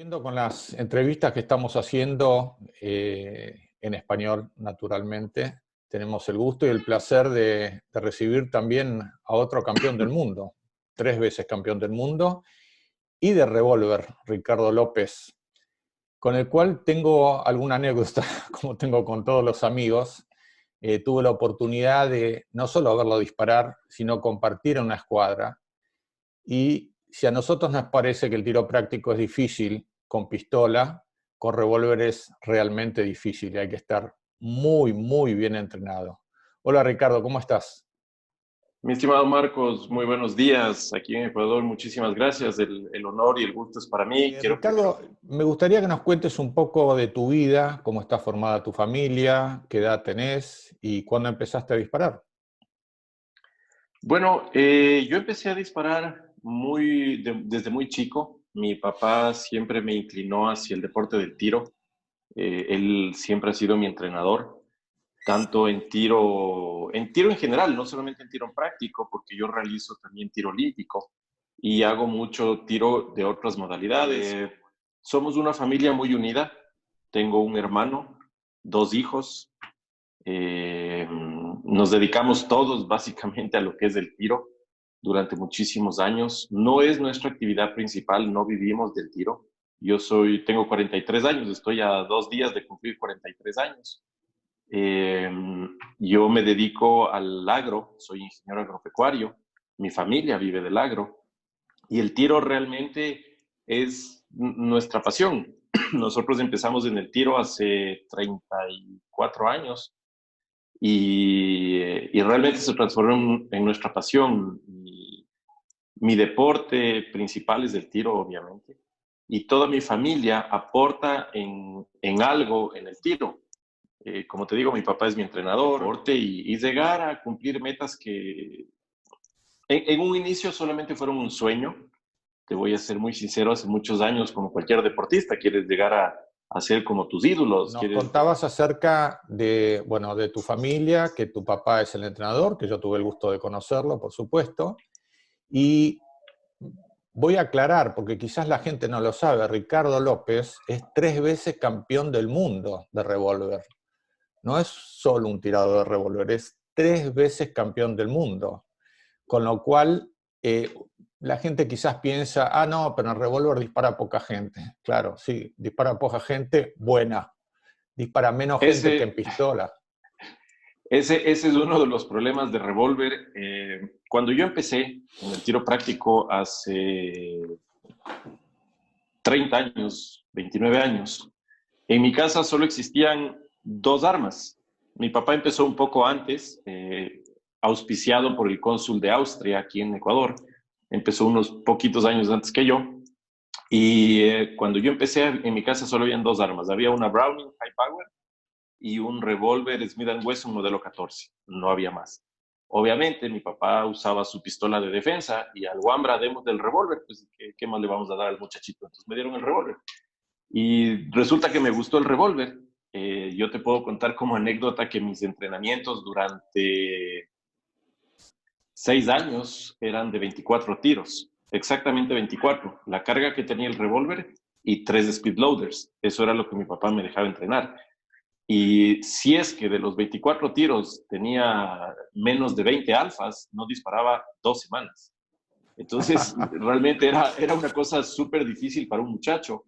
Siguiendo con las entrevistas que estamos haciendo en español, naturalmente, tenemos el gusto y el placer de recibir también a otro campeón del mundo, 3 veces campeón del mundo, y de revólver, Ricardo López, con el cual tengo alguna anécdota, como tengo con todos los amigos. Tuve la oportunidad de no solo verlo disparar, sino compartir en una escuadra. Y si a nosotros nos parece que el tiro práctico es difícil con pistola, con revólver es realmente difícil y hay que estar muy, muy bien entrenado. Hola Ricardo, ¿cómo estás? Mi estimado Marcos, muy buenos días. Aquí en Ecuador, muchísimas gracias. El honor y el gusto es para mí. Quiero primero... Ricardo, me gustaría que nos cuentes un poco de tu vida, cómo está formada tu familia, qué edad tenés y cuándo empezaste a disparar. Bueno, yo empecé a disparar desde muy chico. Mi papá siempre me inclinó hacia el deporte del tiro. Él siempre ha sido mi entrenador, tanto en tiro en general, no solamente en tiro en práctico, porque yo realizo también tiro olímpico y hago mucho tiro de otras modalidades. Somos una familia muy unida. Tengo un hermano, dos hijos. Nos dedicamos todos básicamente a lo que es el tiro durante muchísimos años. No es nuestra actividad principal, no vivimos del tiro. Tengo 43 años, estoy a 2 días de cumplir 43 años. Eh, yo me dedico al agro, soy ingeniero agropecuario, mi familia vive del agro y el tiro realmente es nuestra pasión. Nosotros empezamos en el tiro hace 34 años y realmente se transformó en nuestra pasión. Mi deporte principal es el tiro, obviamente, y toda mi familia aporta en algo en el tiro. Como te digo, mi papá es mi entrenador, deporte y llegar a cumplir metas que en un inicio solamente fueron un sueño. Te voy a ser muy sincero, hace muchos años, como cualquier deportista, quieres llegar a ser como tus ídolos, Nos quieres... contabas acerca de, bueno, de tu familia, que tu papá es el entrenador, que yo tuve el gusto de conocerlo, por supuesto, y voy a aclarar, porque quizás la gente no lo sabe, Ricardo López es 3 veces campeón del mundo de revólver. No es solo un tirador de revólver, es 3 veces campeón del mundo. Con lo cual, la gente quizás piensa, ah, no, pero en el revólver dispara poca gente. Claro, sí, dispara poca gente buena. Dispara menos gente que en Ese, pistola. ese es uno de los problemas de revólver. Cuando yo empecé en el tiro práctico hace 30 años, 29 años, en mi casa solo existían dos armas. Mi papá empezó un poco antes, auspiciado por el cónsul de Austria aquí en Ecuador. Empezó unos poquitos años antes que yo. Y cuando yo empecé, en mi casa solo habían dos armas. Había una Browning High Power y un revólver Smith Wesson modelo 14. No había más. Obviamente, mi papá usaba su pistola de defensa y al Wambra demos del revólver, pues, ¿qué más le vamos a dar al muchachito? Entonces me dieron el revólver. Y resulta que me gustó el revólver. Yo te puedo contar como anécdota que mis entrenamientos durante 6 años eran de 24 tiros, exactamente 24. La carga que tenía el revólver y 3 speedloaders. Eso era lo que mi papá me dejaba entrenar. Y si es que de los 24 tiros tenía menos de 20 alfas, no disparaba 2 semanas. Entonces, realmente era una cosa súper difícil para un muchacho.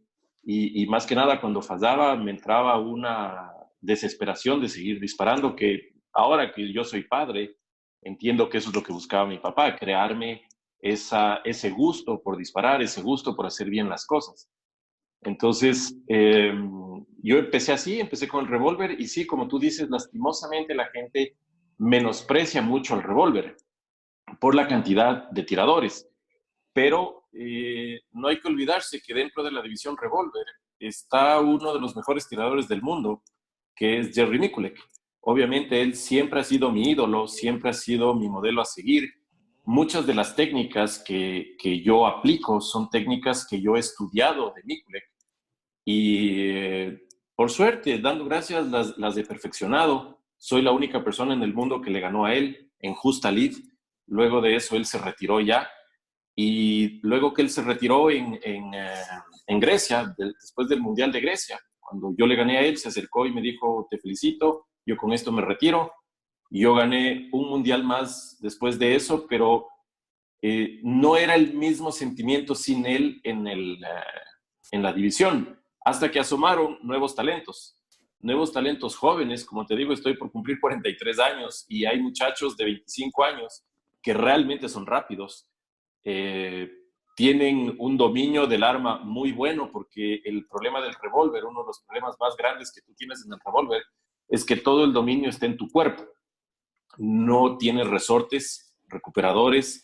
Y más que nada, cuando fallaba, me entraba una desesperación de seguir disparando, que ahora que yo soy padre, entiendo que eso es lo que buscaba mi papá, crearme ese gusto por disparar, ese gusto por hacer bien las cosas. Entonces, yo empecé así, empecé con el revólver y sí, como tú dices, lastimosamente la gente menosprecia mucho el revólver por la cantidad de tiradores. Pero no hay que olvidarse que dentro de la división revólver está uno de los mejores tiradores del mundo, que es Jerry Miculek. Obviamente él siempre ha sido mi ídolo, siempre ha sido mi modelo a seguir. Muchas de las técnicas que yo aplico son técnicas que yo he estudiado de Miculek y por suerte, dando gracias, las he perfeccionado. Soy la única persona en el mundo que le ganó a él en justa lid. Luego de eso, él se retiró ya. Y luego que él se retiró en Grecia, después del Mundial de Grecia. Cuando yo le gané a él, se acercó y me dijo, te felicito, yo con esto me retiro. Y yo gané un Mundial más después de eso, pero no era el mismo sentimiento sin él en la división, hasta que asomaron nuevos talentos jóvenes. Como te digo, estoy por cumplir 43 años y hay muchachos de 25 años que realmente son rápidos. Tienen un dominio del arma muy bueno, porque el problema del revólver, uno de los problemas más grandes que tú tienes en el revólver, es que todo el dominio está en tu cuerpo. No tienes resortes, recuperadores,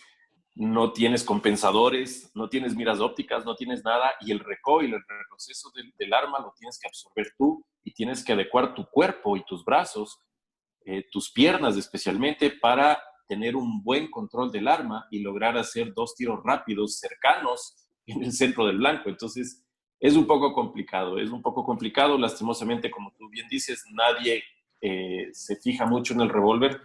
no tienes compensadores, no tienes miras ópticas, no tienes nada, y el recoil, el retroceso del arma lo tienes que absorber tú, y tienes que adecuar tu cuerpo y tus brazos, tus piernas especialmente, para tener un buen control del arma y lograr hacer 2 tiros rápidos, cercanos, en el centro del blanco. Entonces, es un poco complicado, lastimosamente, como tú bien dices, nadie se fija mucho en el revólver,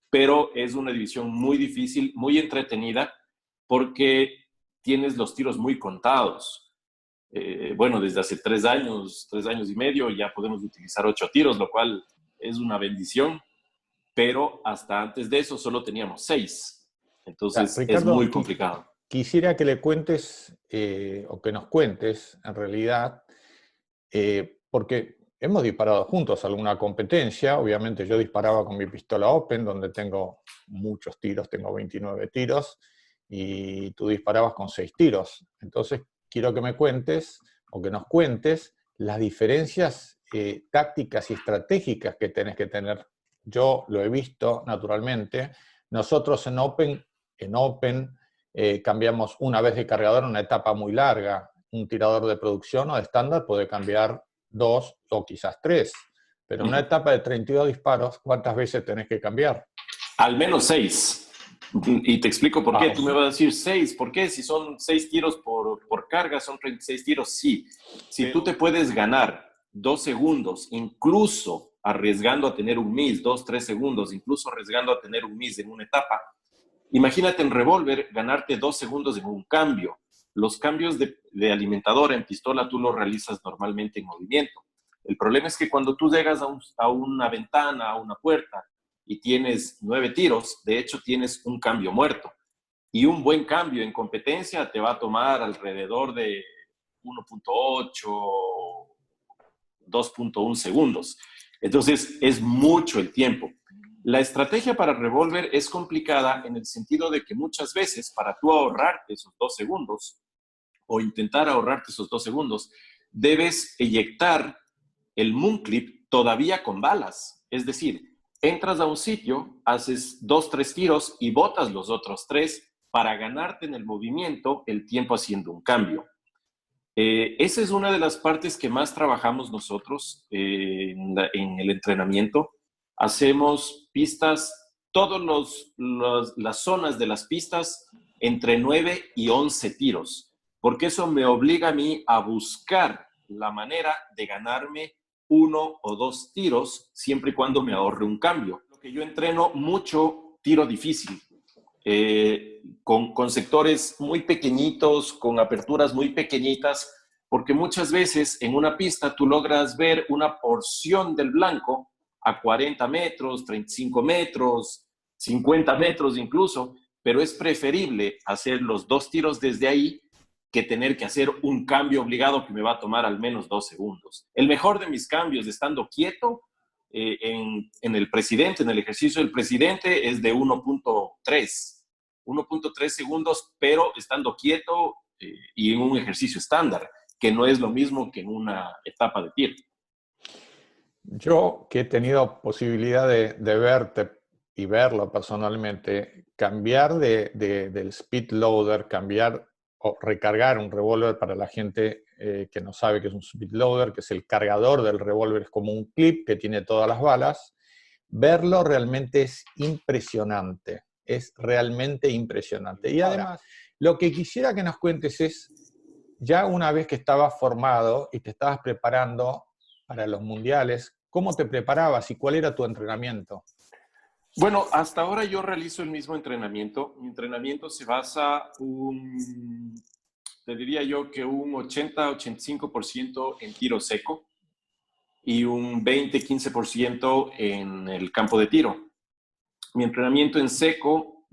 pero es una división muy difícil, muy entretenida, porque tienes los tiros muy contados. Bueno, desde hace 3 años y medio, ya podemos utilizar 8 tiros, lo cual es una bendición, pero hasta antes de eso solo teníamos 6. Entonces, Ricardo, es muy complicado. Quisiera que le cuentes, o que nos cuentes, en realidad, porque hemos disparado juntos alguna competencia. Obviamente yo disparaba con mi pistola Open, donde tengo muchos tiros, tengo 29 tiros, y tú disparabas con 6 tiros. Entonces quiero que me cuentes, o que nos cuentes, las diferencias tácticas y estratégicas que tenés que tener. Yo lo he visto, naturalmente. Nosotros en Open cambiamos una vez de cargador en una etapa muy larga. Un tirador de producción o de estándar puede cambiar 2 o quizás 3, pero en una etapa de 32 disparos, ¿cuántas veces tenés que cambiar? Al menos 6. Y te explico por qué. Tú me vas a decir 6. ¿Por qué? Si son 6 tiros por carga, son 36 tiros. Sí. Si tú te puedes ganar 2 segundos, incluso arriesgando a tener un miss, 2, 3 segundos, incluso arriesgando a tener un miss en una etapa. Imagínate en revólver ganarte 2 segundos en un cambio. Los cambios de alimentadora en pistola tú los realizas normalmente en movimiento. El problema es que cuando tú llegas a una ventana, a una puerta, y tienes 9 tiros, de hecho tienes un cambio muerto. Y un buen cambio en competencia te va a tomar alrededor de 1.8, 2.1 segundos. Entonces, es mucho el tiempo. La estrategia para revólver es complicada en el sentido de que muchas veces, para tú ahorrarte esos 2 segundos, o intentar ahorrarte esos 2 segundos, debes eyectar el moon clip todavía con balas. Es decir, entras a un sitio, haces 2, 3 tiros y botas los otros 3 para ganarte en el movimiento el tiempo haciendo un cambio. Esa es una de las partes que más trabajamos nosotros en el entrenamiento. Hacemos pistas, todas las zonas de las pistas entre 9 y 11 tiros, porque eso me obliga a mí a buscar la manera de ganarme 1 o 2 tiros, siempre y cuando me ahorre un cambio. Lo que yo entreno mucho, tiro difícil, con sectores muy pequeñitos, con aperturas muy pequeñitas, porque muchas veces en una pista tú logras ver una porción del blanco a 40 metros, 35 metros, 50 metros incluso, pero es preferible hacer los 2 tiros desde ahí que tener que hacer un cambio obligado que me va a tomar al menos 2 segundos. El mejor de mis cambios estando quieto en el presidente, en el ejercicio del presidente, es de 1.3 segundos, pero estando quieto y en un ejercicio estándar, que no es lo mismo que en una etapa de tiro. Yo, que he tenido posibilidad de verte y verlo personalmente, cambiar del speed loader, cambiar o recargar un revólver, para la gente que no sabe qué es un speed loader, que es el cargador del revólver, es como un clip que tiene todas las balas. Verlo realmente es impresionante, es realmente impresionante. Y además, lo que quisiera que nos cuentes es, ya una vez que estabas formado y te estabas preparando para los mundiales, ¿cómo te preparabas y cuál era tu entrenamiento? Bueno, hasta ahora yo realizo el mismo entrenamiento. Mi entrenamiento se basa te diría yo que un 80-85% en tiro seco y un 20-15% en el campo de tiro. Mi entrenamiento en seco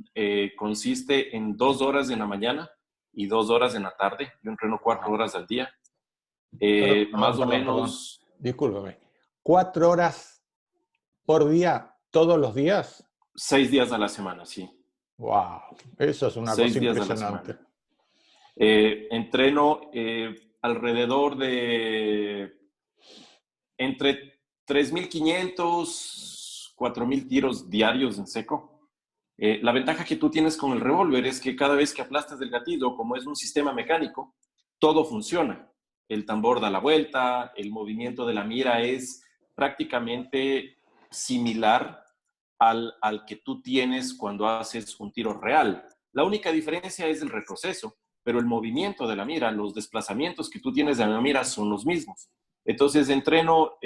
consiste en 2 horas en la mañana y 2 horas en la tarde. Yo entreno 4 horas al día. Más o menos... Discúlpame. 4 horas por día, todos los días. 6 días a la semana, sí. Wow, eso es una 6 cosa días impresionante. a la semana. Entreno alrededor de entre 3.500, 4.000 tiros diarios en seco. La ventaja que tú tienes con el revólver es que cada vez que aplastas el gatillo, como es un sistema mecánico, todo funciona. El tambor da la vuelta, el movimiento de la mira es prácticamente similar al que tú tienes cuando haces un tiro real. La única diferencia es el retroceso, pero el movimiento de la mira, los desplazamientos que tú tienes de la mira son los mismos. Entonces entreno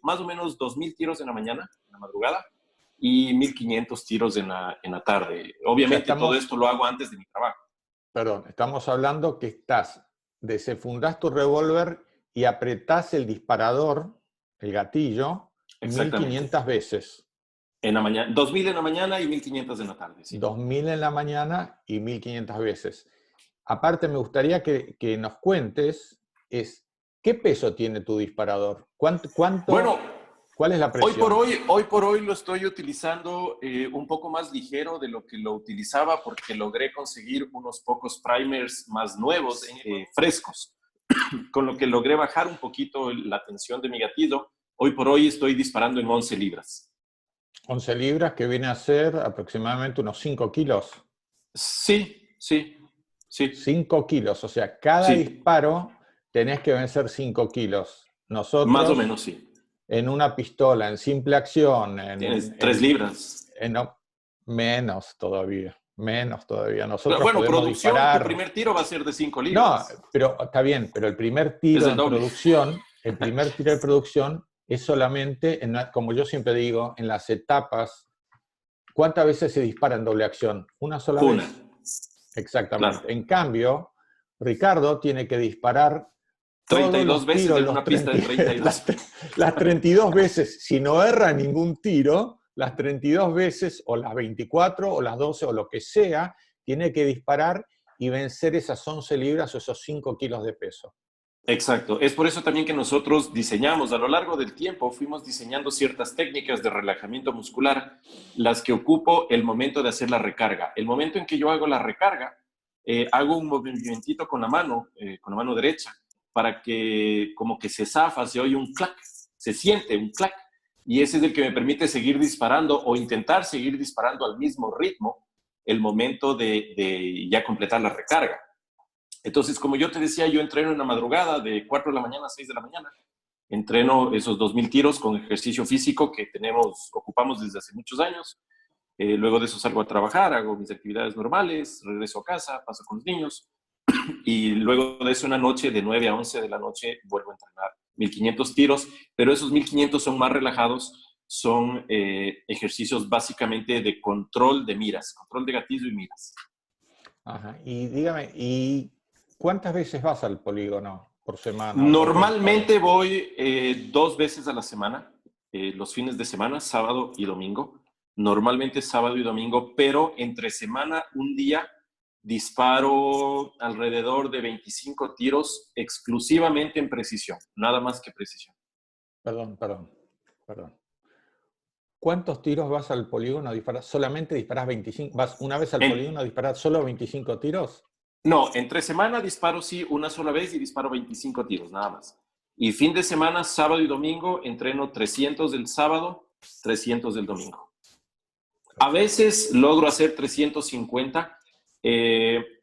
más o menos 2.000 tiros en la mañana, en la madrugada, y 1.500 tiros en la tarde. Obviamente todo esto lo hago antes de mi trabajo. Perdón, estamos hablando que desenfundás tu revólver y apretás el disparador, el gatillo, 1.500 veces. En la mañana, 2.000 en la mañana y 1.500 en la tarde. Sí. 2.000 en la mañana y 1.500 veces. Aparte, me gustaría que nos cuentes ¿qué peso tiene tu disparador? Bueno, ¿cuál es la presión? Hoy por hoy lo estoy utilizando un poco más ligero de lo que lo utilizaba porque logré conseguir unos pocos primers más nuevos, frescos, con lo que logré bajar un poquito la tensión de mi gatillo. Hoy por hoy estoy disparando en 11 libras. 11 libras, que viene a ser aproximadamente unos 5 kilos. Sí. 5 kilos, o sea, cada disparo tenés que vencer 5 kilos. Nosotros, más o menos, sí. En una pistola, en simple acción... Tienes 3 libras. Menos todavía. Nosotros bueno, podemos producción, disparar... tu primer tiro va a ser de 5 libras. No, pero está bien, pero el primer tiro de producción es solamente, como yo siempre digo, en las etapas. ¿Cuántas veces se dispara en doble acción? ¿Una sola vez? Exactamente. Claro. En cambio, Ricardo tiene que disparar 32 veces en una pista de 32. Las 32 veces, si no erra ningún tiro, las 32 veces, o las 24, o las 12, o lo que sea, tiene que disparar y vencer esas 11 libras o esos 5 kilos de peso. Exacto. Es por eso también que nosotros diseñamos, a lo largo del tiempo, fuimos diseñando ciertas técnicas de relajamiento muscular, las que ocupo el momento de hacer la recarga. El momento en que yo hago la recarga, hago un movimentito con la mano derecha, para que como que se zafa, se oye un clac, se siente un clac, y ese es el que me permite seguir disparando o intentar seguir disparando al mismo ritmo el momento de ya completar la recarga. Entonces, como yo te decía, yo entreno en la madrugada de 4 de la mañana a 6 de la mañana. Entreno esos 2.000 tiros con ejercicio físico que ocupamos desde hace muchos años. Luego de eso salgo a trabajar, hago mis actividades normales, regreso a casa, paso con los niños. Y luego de eso, una noche de 9 a 11 de la noche, vuelvo a entrenar 1.500 tiros, pero esos 1.500 son más relajados, son ejercicios básicamente de control de miras, control de gatillo y miras. Ajá. Y dígame, ¿cuántas veces vas al polígono por semana? Normalmente voy 2 veces a la semana, los fines de semana, sábado y domingo. Normalmente sábado y domingo, pero entre semana un día disparo alrededor de 25 tiros exclusivamente en precisión, nada más que precisión. Perdón. ¿Cuántos tiros vas al polígono a disparar? ¿Solamente disparas 25? ¿Vas una vez al polígono a disparar solo 25 tiros? No, entre semana disparo sí una sola vez y disparo 25 tiros, nada más. Y fin de semana, sábado y domingo, entreno 300 del sábado, 300 del domingo. A veces logro hacer 350,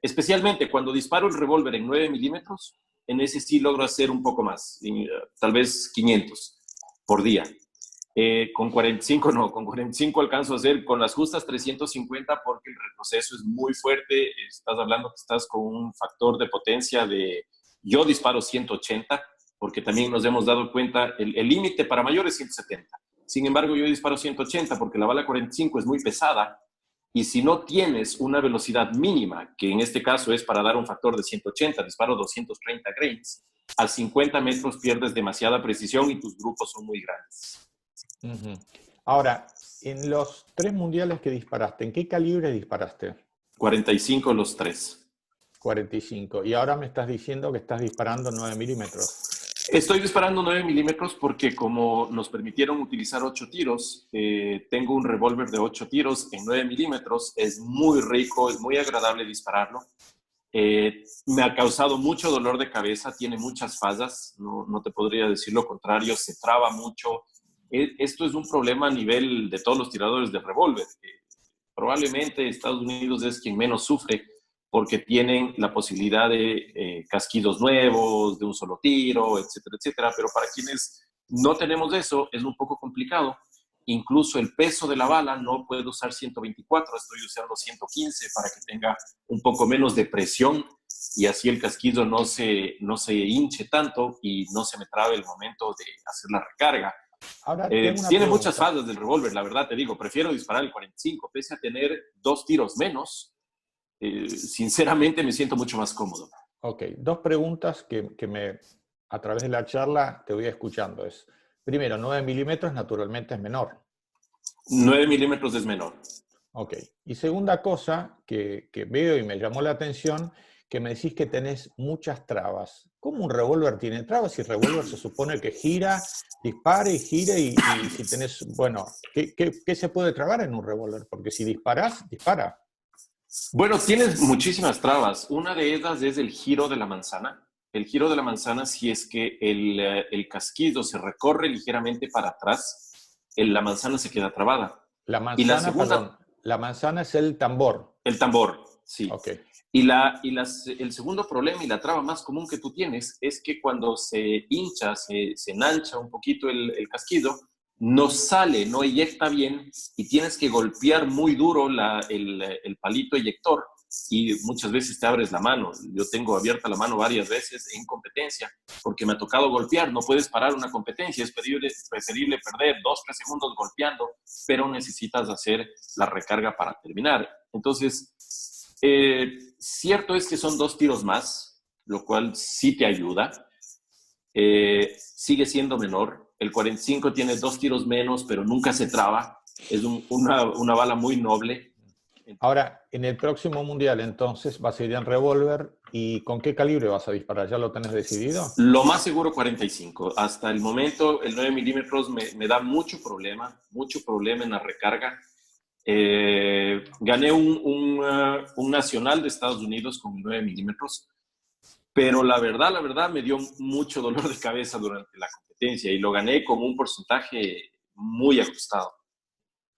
especialmente cuando disparo el revólver en 9 milímetros, en ese sí logro hacer un poco más, tal vez 500 por día. Con 45 no, con 45 alcanzo a hacer con las justas 350 porque el retroceso es muy fuerte. Estás hablando que estás con un factor de potencia yo disparo 180 porque también nos hemos dado cuenta, el límite para mayor es 170. Sin embargo, yo disparo 180 porque la bala 45 es muy pesada Y si no tienes una velocidad mínima, que en este caso es para dar un factor de 180, disparo 230 grains, a 50 metros pierdes demasiada precisión y tus grupos son muy grandes. Ujú. Ahora, en los 3 mundiales que disparaste, ¿en qué calibre disparaste? 45 los tres. 45. Y ahora me estás diciendo que estás disparando 9 milímetros. Estoy disparando 9 milímetros porque como nos permitieron utilizar 8 tiros, tengo un revólver de 8 tiros en 9 milímetros. Es muy rico, es muy agradable dispararlo. Me ha causado mucho dolor de cabeza, tiene muchas fallas, no te podría decir lo contrario, se traba mucho. Esto es un problema a nivel de todos los tiradores de revólver. Probablemente Estados Unidos es quien menos sufre porque tienen la posibilidad de casquillos nuevos, de un solo tiro, etcétera, etcétera. Pero para quienes no tenemos eso, es un poco complicado. Incluso el peso de la bala no puedo usar 124, estoy usando 115 para que tenga un poco menos de presión y así el casquillo no se hinche tanto y no se me trabe el momento de hacer la recarga. Ahora tengo una Tiene pregunta. muchas fallas del revólver, la verdad te digo, prefiero disparar el 45, pese a tener 2 tiros menos. Sinceramente me siento mucho más cómodo. Ok, 2 preguntas que a través de la charla te voy escuchando. Primero, 9 milímetros naturalmente es menor. 9 milímetros es menor. Ok. Y segunda cosa que veo y me llamó la atención, que me decís que tenés muchas trabas. ¿Cómo un revólver tiene trabas? Si el revólver se supone que gira, dispare y gire y si tenés, bueno, ¿qué se puede trabar en un revólver? Porque si disparás, dispara. Bueno, tienes muchísimas trabas. Una de ellas es el giro de la manzana. El giro de la manzana, si es que el casquillo se recorre ligeramente para atrás, la manzana se queda trabada. La Y la manzana, segunda, perdón, la manzana es el tambor. el tambor, sí. Ok. El segundo problema y la traba más común que tú tienes es que cuando se hincha, se enancha un poquito el casquillo, no sale, no eyecta bien y tienes que golpear muy duro el palito eyector y muchas veces te abres la mano. Yo tengo abierta la mano varias veces en competencia porque me ha tocado golpear. No puedes parar una competencia, es preferible perder 2-3 segundos golpeando, pero necesitas hacer la recarga para terminar. Entonces, cierto es que son 2 tiros más, lo cual sí te ayuda. Sigue siendo menor. El 45 tiene 2 tiros menos, pero nunca se traba. Es una bala muy noble. Ahora, en el próximo mundial, entonces, vas a ir en revólver. ¿Y con qué calibre vas a disparar? ¿Ya lo tenés decidido? Lo más seguro 45. Hasta el momento, el 9 milímetros me da mucho problema en la recarga. Gané un nacional de Estados Unidos con 9 milímetros, pero la verdad me dio mucho dolor de cabeza durante la competencia y lo gané con un porcentaje muy ajustado.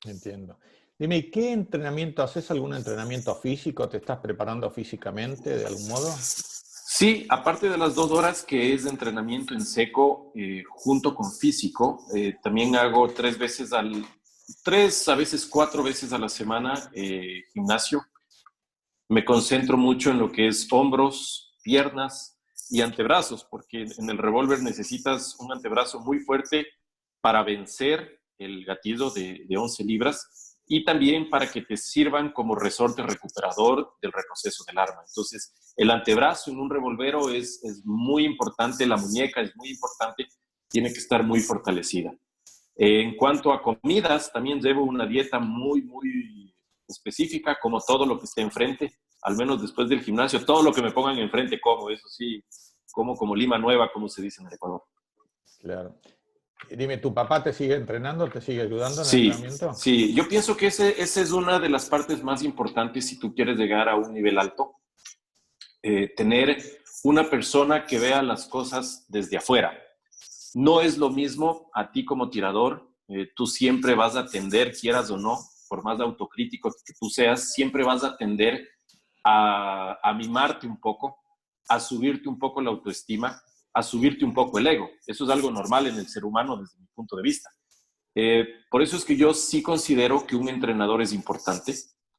Entiendo. Dime, ¿qué entrenamiento haces? ¿Algún entrenamiento físico? ¿Te estás preparando físicamente de algún modo? Sí, aparte de las 2 horas que es de entrenamiento en seco, junto con físico, también hago 3 a veces 4 veces a la semana gimnasio. Me concentro mucho en lo que es hombros, piernas y antebrazos, porque en el revólver necesitas un antebrazo muy fuerte para vencer el gatillo de 11 libras y también para que te sirvan como resorte recuperador del retroceso del arma. Entonces, el antebrazo en un revolvero es muy importante, la muñeca es muy importante, tiene que estar muy fortalecida. En cuanto a comidas, también llevo una dieta muy específica, como todo lo que esté enfrente, al menos después del gimnasio, todo lo que me pongan enfrente como, eso sí, como lima nueva, como se dice en el Ecuador. Claro. Dime, ¿tu papá te sigue entrenando? ¿Te sigue ayudando en el Sí, entrenamiento? sí, yo pienso que esa es una de las partes más importantes si tú quieres llegar a un nivel alto. Tener una persona que vea las cosas desde afuera. No es lo mismo a ti como tirador, tú siempre vas a tender, quieras o no, por más autocrítico que tú seas, siempre vas a tender a mimarte un poco, a subirte un poco la autoestima, a subirte un poco el ego. Eso es algo normal en el ser humano desde mi punto de vista. Por eso es que yo sí considero que un entrenador es importante.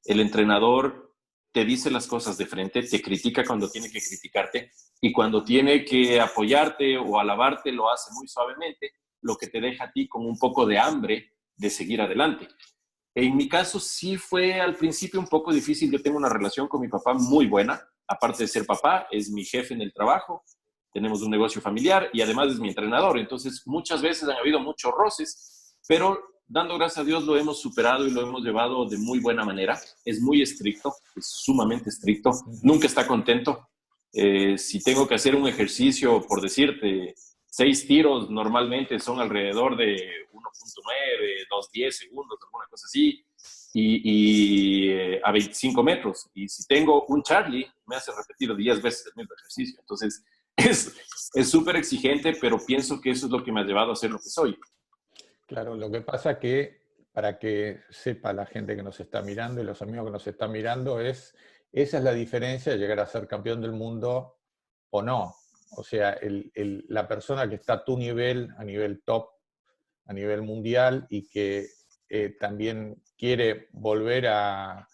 El entrenador te dice las cosas de frente, te critica cuando tiene que criticarte y cuando tiene que apoyarte o alabarte lo hace muy suavemente, lo que te deja a ti con un poco de hambre de seguir adelante. En mi caso sí fue al principio un poco difícil. Yo tengo una relación con mi papá muy buena. Aparte de ser papá, es mi jefe en el trabajo. Tenemos un negocio familiar y además es mi entrenador. Entonces muchas veces han habido muchos roces, pero dando gracias a Dios lo hemos superado y lo hemos llevado de muy buena manera. Es muy estricto, es sumamente estricto. Nunca está contento. Si tengo que hacer un ejercicio, por decirte, 6 tiros normalmente son alrededor de 1.9, 2.10 segundos, alguna cosa así, a 25 metros. Y si tengo un Charlie, me hace repetir 10 veces el mismo ejercicio. Entonces, es súper exigente, pero pienso que eso es lo que me ha llevado a ser lo que soy. Claro, lo que pasa que, para que sepa la gente que nos está mirando y los amigos que nos están mirando, esa es la diferencia de llegar a ser campeón del mundo o no. O sea, la persona que está a tu nivel, a nivel top, a nivel mundial, y que también quiere volver a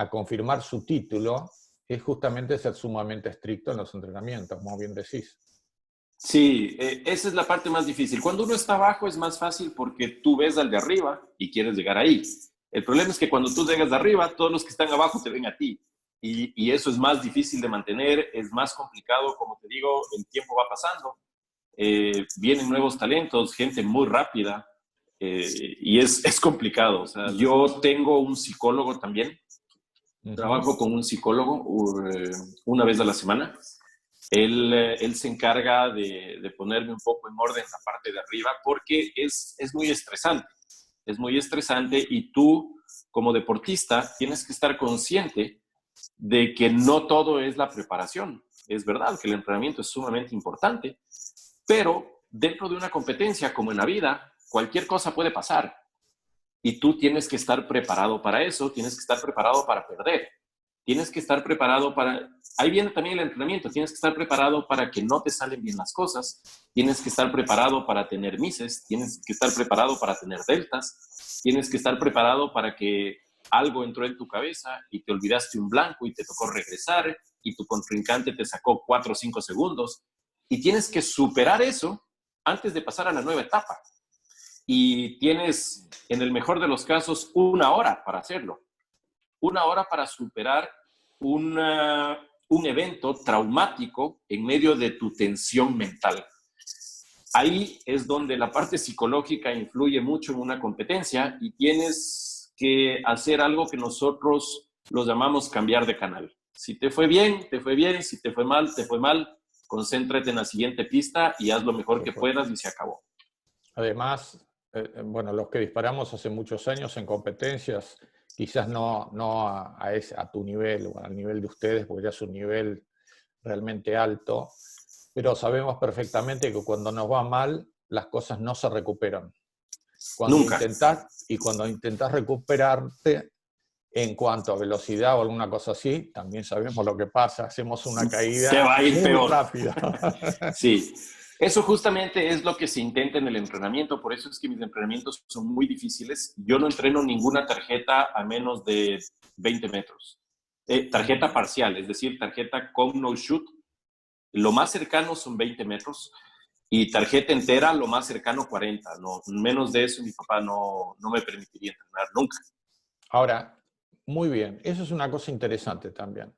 confirmar su título, es justamente ser sumamente estricto en los entrenamientos, como bien decís. Sí, esa es la parte más difícil. Cuando uno está abajo es más fácil porque tú ves al de arriba y quieres llegar ahí. El problema es que cuando tú llegas de arriba, todos los que están abajo te ven a ti. Y eso es más difícil de mantener, es más complicado, como te digo, el tiempo va pasando. Vienen nuevos talentos, gente muy rápida, y es complicado. O sea, yo tengo un psicólogo también, trabajo con un psicólogo una vez a la semana. Él se encarga de ponerme un poco en orden la parte de arriba porque es muy estresante. Es muy estresante y tú, como deportista, tienes que estar consciente de que no todo es la preparación. Es verdad que el entrenamiento es sumamente importante, pero dentro de una competencia, como en la vida, cualquier cosa puede pasar. Y tú tienes que estar preparado para eso, tienes que estar preparado para perder. Tienes que estar preparado para... Ahí viene también el entrenamiento. Tienes que estar preparado para que no te salen bien las cosas. Tienes que estar preparado para tener mises. Tienes que estar preparado para tener deltas. Tienes que estar preparado para que algo entró en tu cabeza y te olvidaste un blanco y te tocó regresar y tu contrincante te sacó 4 o 5 segundos. Y tienes que superar eso antes de pasar a la nueva etapa. Y tienes, en el mejor de los casos, 1 hora para hacerlo. 1 hora para superar un evento traumático en medio de tu tensión mental. Ahí es donde la parte psicológica influye mucho en una competencia y tienes que hacer algo que nosotros lo llamamos cambiar de canal. Si te fue bien, te fue bien. Si te fue mal, te fue mal. Concéntrate en la siguiente pista y haz lo mejor que puedas y se acabó. Además, bueno, los que disparamos hace muchos años en competencias, quizás no a tu nivel o al nivel de ustedes, porque ya es un nivel realmente alto, pero sabemos perfectamente que cuando nos va mal, las cosas no se recuperan. Nunca. Cuando intentás recuperarte en cuanto a velocidad o alguna cosa así, también sabemos lo que pasa, hacemos una caída te va a ir muy peor. rápida. Sí, eso justamente es lo que se intenta en el entrenamiento, por eso es que mis entrenamientos son muy difíciles. Yo no entreno ninguna tarjeta a menos de 20 metros. Tarjeta parcial, es decir, tarjeta con no shoot. Lo más cercano son 20 metros y tarjeta entera lo más cercano 40. No, menos de eso mi papá no me permitiría entrenar nunca. Ahora, muy bien, eso es una cosa interesante también.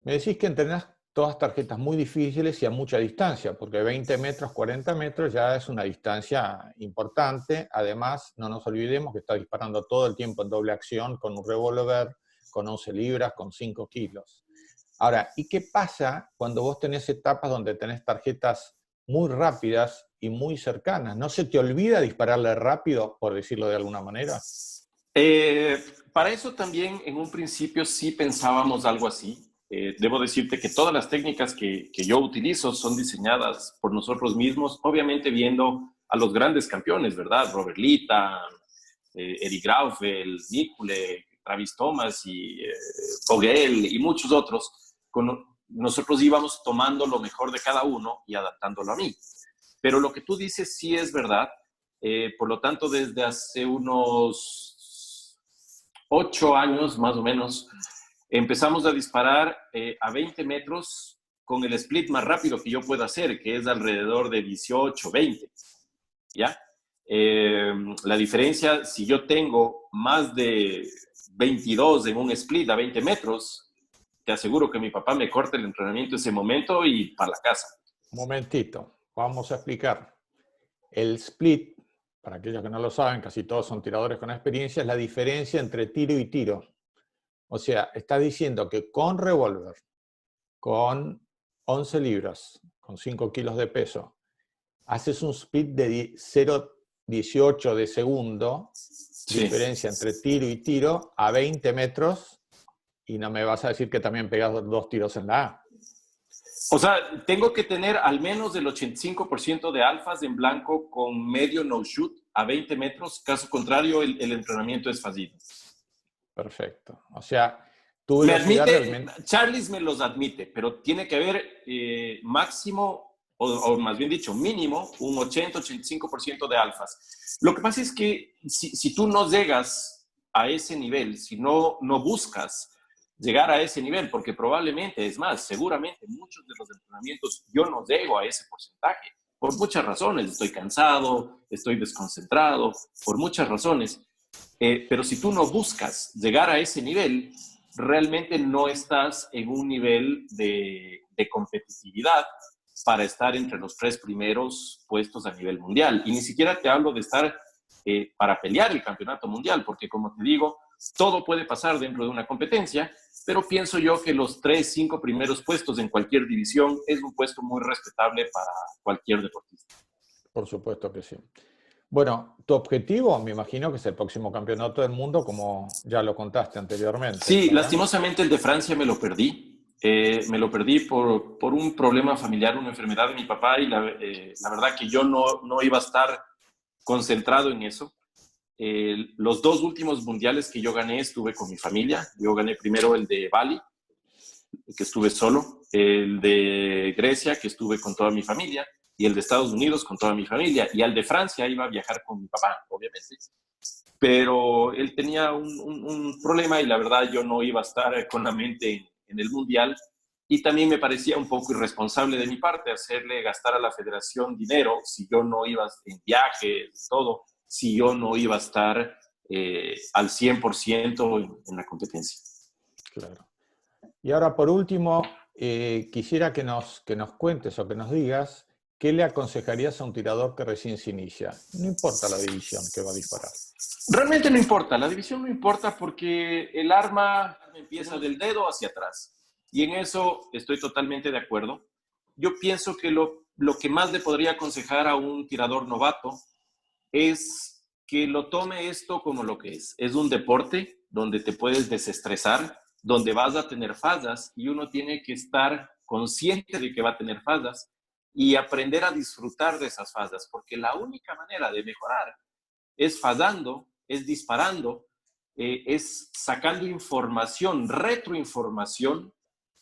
Me decís que entrenás todas tarjetas muy difíciles y a mucha distancia, porque 20 metros, 40 metros ya es una distancia importante. Además, no nos olvidemos que estás disparando todo el tiempo en doble acción con un revólver, con 11 libras, con 5 kilos. Ahora, ¿y qué pasa cuando vos tenés etapas donde tenés tarjetas muy rápidas y muy cercanas? ¿No se te olvida dispararle rápido, por decirlo de alguna manera? Para eso también en un principio sí pensábamos algo así. Debo decirte que todas las técnicas que yo utilizo son diseñadas por nosotros mismos, obviamente viendo a los grandes campeones, ¿verdad? Robert Lita, Eric Graufel, Nikule, Travis Thomas y Vogel y muchos otros. Nosotros íbamos tomando lo mejor de cada uno y adaptándolo a mí. Pero lo que tú dices sí es verdad. Por lo tanto, desde hace unos 8 años más o menos, empezamos a disparar a 20 metros con el split más rápido que yo pueda hacer, que es alrededor de 18, 20, ¿ya? La diferencia, si yo tengo más de 22 en un split a 20 metros, te aseguro que mi papá me corta el entrenamiento ese momento y para la casa. Momentito, vamos a explicar. El split, para aquellos que no lo saben, casi todos son tiradores con experiencia, es la diferencia entre tiro y tiro. O sea, está diciendo que con revólver, con 11 libras, con 5 kilos de peso, haces un split de 0,18 de segundo, Sí. diferencia entre tiro y tiro, a 20 metros, y no me vas a decir que también pegas 2 tiros en la A. O sea, tengo que tener al menos el 85% de alfas en blanco con medio no-shoot a 20 metros. Caso contrario, el entrenamiento es fallido. Perfecto. O sea, tu Me velocidad admite, realmente... Charles me los admite, pero tiene que haber máximo, o más bien dicho, mínimo, un 80-85% de alfas. Lo que pasa es que si tú no llegas a ese nivel, si no buscas llegar a ese nivel, porque probablemente, es más, seguramente muchos de los entrenamientos yo no llego a ese porcentaje, por muchas razones. Estoy cansado, estoy desconcentrado, por muchas razones. Pero si tú no buscas llegar a ese nivel, realmente no estás en un nivel de competitividad para estar entre los 3 primeros puestos a nivel mundial. Y ni siquiera te hablo de estar para pelear el campeonato mundial, porque como te digo, todo puede pasar dentro de una competencia, pero pienso yo que los 3, 5 primeros puestos en cualquier división es un puesto muy respetable para cualquier deportista. Por supuesto que sí. Bueno, tu objetivo, me imagino que es el próximo campeonato del mundo, como ya lo contaste anteriormente. Sí, ¿verdad? lastimosamente el de Francia me lo perdí. Me lo perdí por un problema familiar, una enfermedad de mi papá, y la verdad que yo no iba a estar concentrado en eso. Los 2 últimos mundiales que yo gané estuve con mi familia. Yo gané primero el de Bali, que estuve solo, el de Grecia, que estuve con toda mi familia, y el de Estados Unidos con toda mi familia. Y al de Francia iba a viajar con mi papá, obviamente. Pero él tenía un problema y la verdad yo no iba a estar con la mente en el mundial, y también me parecía un poco irresponsable de mi parte hacerle gastar a la federación dinero si yo no iba en viajes, todo, si yo no iba a estar al 100% en la competencia. Claro. Y ahora, por último, quisiera que nos cuentes o que nos digas qué le aconsejarías a un tirador que recién se inicia. No importa la división que va a disparar. Realmente no importa, la división no importa, porque el arma empieza del dedo hacia atrás. Y en eso estoy totalmente de acuerdo. Yo pienso que lo que más le podría aconsejar a un tirador novato es que lo tome esto como lo que es. Es un deporte donde te puedes desestresar, donde vas a tener fallas, y uno tiene que estar consciente de que va a tener fallas y aprender a disfrutar de esas fallas, porque la única manera de mejorar es fallando, es disparando, es sacando información, retroinformación,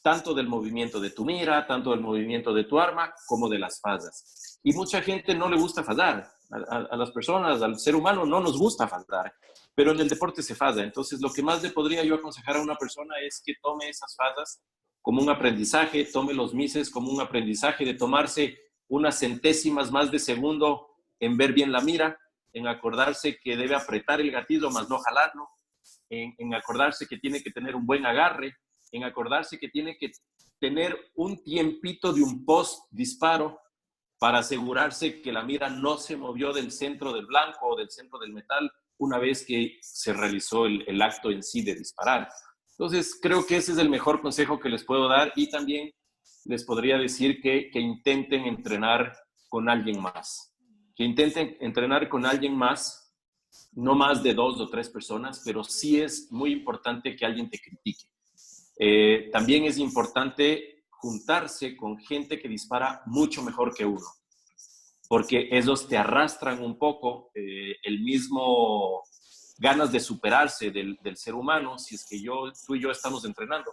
tanto del movimiento de tu mira, tanto del movimiento de tu arma, como de las fallas. Y mucha gente no le gusta fallar. A las personas, al ser humano, no nos gusta fallar, pero en el deporte se falla. Entonces, lo que más le podría yo aconsejar a una persona es que tome esas fallas como un aprendizaje, tome los misses como un aprendizaje de tomarse unas centésimas más de segundo en ver bien la mira, en acordarse que debe apretar el gatillo más no jalarlo, en acordarse que tiene que tener un buen agarre, en acordarse que tiene que tener un tiempito de un post disparo para asegurarse que la mira no se movió del centro del blanco o del centro del metal una vez que se realizó el acto en sí de disparar. Entonces, creo que ese es el mejor consejo que les puedo dar, y también les podría decir que intenten entrenar con alguien más. Que intenten entrenar con alguien más, no más de 2 o 3 personas, pero sí es muy importante que alguien te critique. También es importante juntarse con gente que dispara mucho mejor que uno, porque esos te arrastran un poco el mismo ganas de superarse del ser humano. Si es que tú y yo estamos entrenando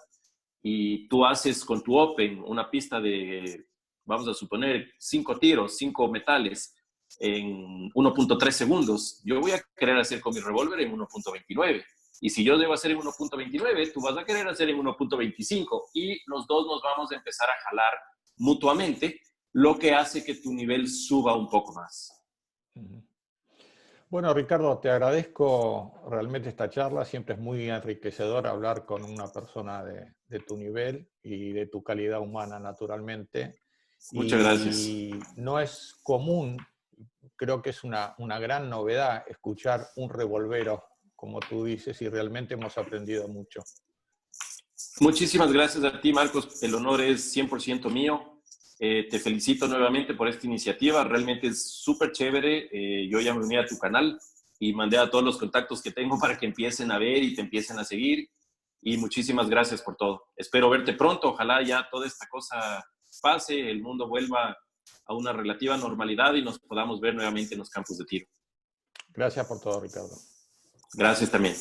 y tú haces con tu Open una pista de, vamos a suponer, 5 tiros, 5 metales en 1.3 segundos, yo voy a querer hacer con mi revólver en 1.29. Y si yo debo hacer en 1.29, tú vas a querer hacer en 1.25, y los dos nos vamos a empezar a jalar mutuamente, lo que hace que tu nivel suba un poco más. Bueno, Ricardo, te agradezco realmente esta charla. Siempre es muy enriquecedor hablar con una persona de tu nivel y de tu calidad humana, naturalmente. Muchas gracias. Y no es común, creo que es una gran novedad escuchar un revolvero, como tú dices, y realmente hemos aprendido mucho. Muchísimas gracias a ti, Marcos. El honor es 100% mío. Te felicito nuevamente por esta iniciativa. Realmente es súper chévere. Yo ya me uní a tu canal y mandé a todos los contactos que tengo para que empiecen a ver y te empiecen a seguir. Y muchísimas gracias por todo. Espero verte pronto. Ojalá ya toda esta cosa pase, el mundo vuelva a una relativa normalidad y nos podamos ver nuevamente en los campos de tiro. Gracias por todo, Ricardo. Gracias también.